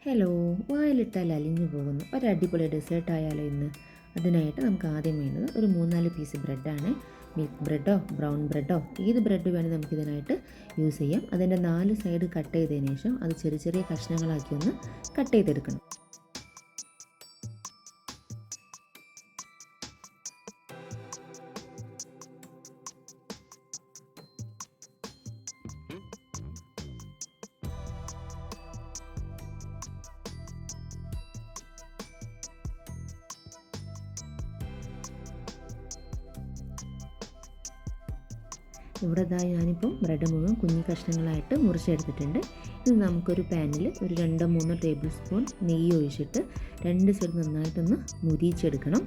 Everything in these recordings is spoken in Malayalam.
ഹലോ, വായിലിട്ടാൽ അലിഞ്ഞു പോകുന്നു ഒരു അടിപൊളി ഡെസേർട്ട് ആയാലോ ഇന്ന്. അതിനായിട്ട് നമുക്ക് ആദ്യം വേണ്ടത് ഒരു 3-4 പീസ് ബ്രെഡാണ്. മിൽക്ക് ബ്രെഡോ ബ്രൗൺ ബ്രെഡോ ഏത് ബ്രെഡ് വേണമെങ്കിൽ നമുക്കിതിനായിട്ട് യൂസ് ചെയ്യാം. അതിൻ്റെ 4 സൈഡ് കട്ട് ചെയ്തതിന് ശേഷം അത് ചെറിയ ചെറിയ കഷ്ണങ്ങളാക്കി ഒന്ന് കട്ട് ചെയ്തെടുക്കണം. ഇവിടെ ഞാനിപ്പം ബ്രെഡ് മുഴുവൻ കുഞ്ഞു കഷ്ണങ്ങളായിട്ട് മുറിച്ചെടുത്തിട്ടുണ്ട്. ഇത് നമുക്കൊരു പാനിൽ ഒരു 2-3 ടേബിൾ സ്പൂൺ നെയ്യ് ഒഴിച്ചിട്ട് 2 സൈഡ് നന്നായിട്ടൊന്ന് മുരിച്ചെടുക്കണം.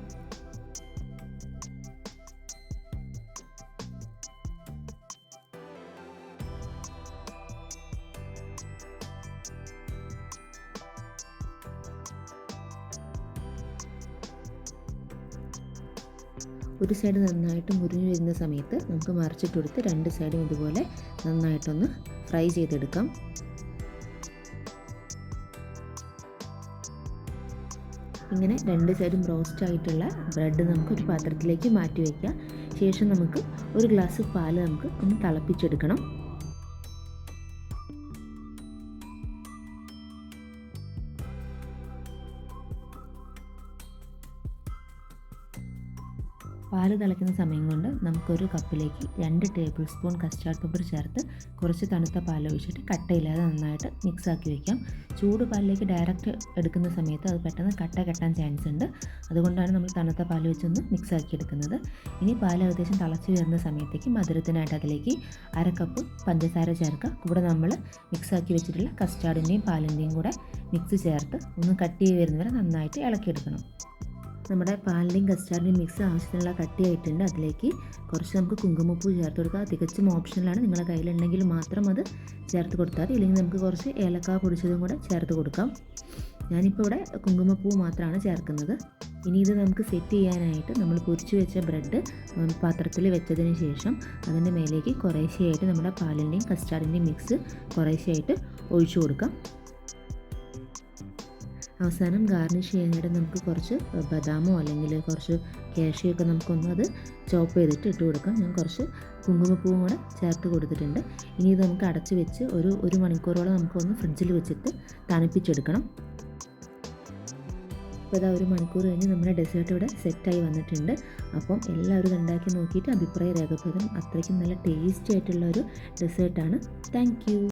ഒരു സൈഡ് നന്നായിട്ട് മുരിഞ്ഞു വരുന്ന സമയത്ത് നമുക്ക് മറിച്ചിട്ട് കൊടുത്ത് 2 സൈഡും ഇതുപോലെ നന്നായിട്ടൊന്ന് ഫ്രൈ ചെയ്തെടുക്കാം. ഇങ്ങനെ 2 സൈഡും റോസ്റ്റ് ആയിട്ടുള്ള ബ്രെഡ് നമുക്കൊരു പാത്രത്തിലേക്ക് മാറ്റി വയ്ക്കാം. ശേഷം നമുക്ക് ഒരു ഗ്ലാസ് പാൽ നമുക്ക് ഒന്ന് തിളപ്പിച്ചെടുക്കണം. പാല് തിളയ്ക്കുന്ന സമയം കൊണ്ട് നമുക്കൊരു കപ്പിലേക്ക് 2 ടേബിൾ സ്പൂൺ കസ്റ്റാർഡ് പൗഡർ ചേർത്ത് കുറച്ച് തണുത്ത പാൽ ഒഴിച്ചിട്ട് കട്ടയില്ലാതെ നന്നായിട്ട് മിക്സാക്കി വയ്ക്കാം. ചൂട് പാലിലേക്ക് ഡയറക്റ്റ് എടുക്കുന്ന സമയത്ത് അത് പെട്ടെന്ന് കട്ട കെട്ടാൻ ചാൻസ് ഉണ്ട്. അതുകൊണ്ടാണ് നമ്മൾ തണുത്ത പാൽ വെച്ചൊന്ന് മിക്സാക്കി എടുക്കുന്നത്. ഇനി പാൽ ഏകദേശം തിളച്ച് വരുന്ന സമയത്തേക്ക് മധുരത്തിനായിട്ട് അതിലേക്ക് 1/2 കപ്പ് പഞ്ചസാര ചേർക്കുക. കൂടെ നമ്മൾ മിക്സാക്കി വെച്ചിട്ടുള്ള കസ്റ്റാർഡിൻ്റെയും പാലിൻ്റെയും കൂടെ മിക്സ് ചേർത്ത് ഒന്ന് കട്ട് ചെയ്ത് വരുന്നവരെ നന്നായിട്ട് ഇളക്കിയെടുക്കണം. നമ്മുടെ പാലിൻ്റെയും കസ്റ്റാർഡിൻ്റെയും മിക്സ് ആവശ്യത്തിനുള്ള കട്ടിയായിട്ടുണ്ട്. അതിലേക്ക് കുറച്ച് നമുക്ക് കുങ്കുമപ്പൂ ചേർത്ത് കൊടുക്കുക. തികച്ചും ഓപ്ഷണലാണ്. നിങ്ങളുടെ കയ്യിലുണ്ടെങ്കിൽ മാത്രം അത് ചേർത്ത് കൊടുത്താൽ മതി. ഇല്ലെങ്കിൽ നമുക്ക് കുറച്ച് ഏലക്ക പൊടിച്ചതും കൂടെ ചേർത്ത് കൊടുക്കാം. ഞാനിപ്പോൾ ഇവിടെ കുങ്കുമപ്പൂ മാത്രമാണ് ചേർക്കുന്നത്. ഇനി ഇത് നമുക്ക് സെറ്റ് ചെയ്യാനായിട്ട് നമ്മൾ പൊരിച്ച് വെച്ച ബ്രെഡ് പാത്രത്തിൽ വെച്ചതിന് ശേഷം അതിൻ്റെ മേലേക്ക് കുറേശ്ശെയായിട്ട് നമ്മുടെ പാലിൻ്റെയും കസ്റ്റാർഡിൻ്റെയും മിക്സ് കുറേശ്ശെയായിട്ട് ഒഴിച്ചു കൊടുക്കാം. അവസാനം ഗാർണിഷ് ചെയ്യാനായിട്ട് നമുക്ക് കുറച്ച് ബദാമോ അല്ലെങ്കിൽ കുറച്ച് കാഷ്യൂ ഒക്കെ നമുക്കൊന്ന് അത് ചോപ്പ് ചെയ്തിട്ട് ഇട്ട് കൊടുക്കാം. ഞാൻ കുറച്ച് കുങ്കുമപ്പൂവും കൂടെ ചേർത്ത് കൊടുത്തിട്ടുണ്ട്. ഇനി ഇത് നമുക്ക് അടച്ച് വെച്ച് ഒരു മണിക്കൂറോളം നമുക്കൊന്ന് ഫ്രിഡ്ജിൽ വെച്ചിട്ട് തണുപ്പിച്ചെടുക്കണം. അപ്പോൾ ഇതാ 1 മണിക്കൂർ കഴിഞ്ഞ് നമ്മുടെ ഡെസേർട്ട് ഇവിടെ സെറ്റായി വന്നിട്ടുണ്ട്. അപ്പം എല്ലാവരും ഉണ്ടാക്കി നോക്കിയിട്ട് അഭിപ്രായം രേഖപ്പെടുത്തും. അത്രയ്ക്കും നല്ല ടേസ്റ്റി ആയിട്ടുള്ള ഒരു ഡെസേർട്ടാണ്. Thank you.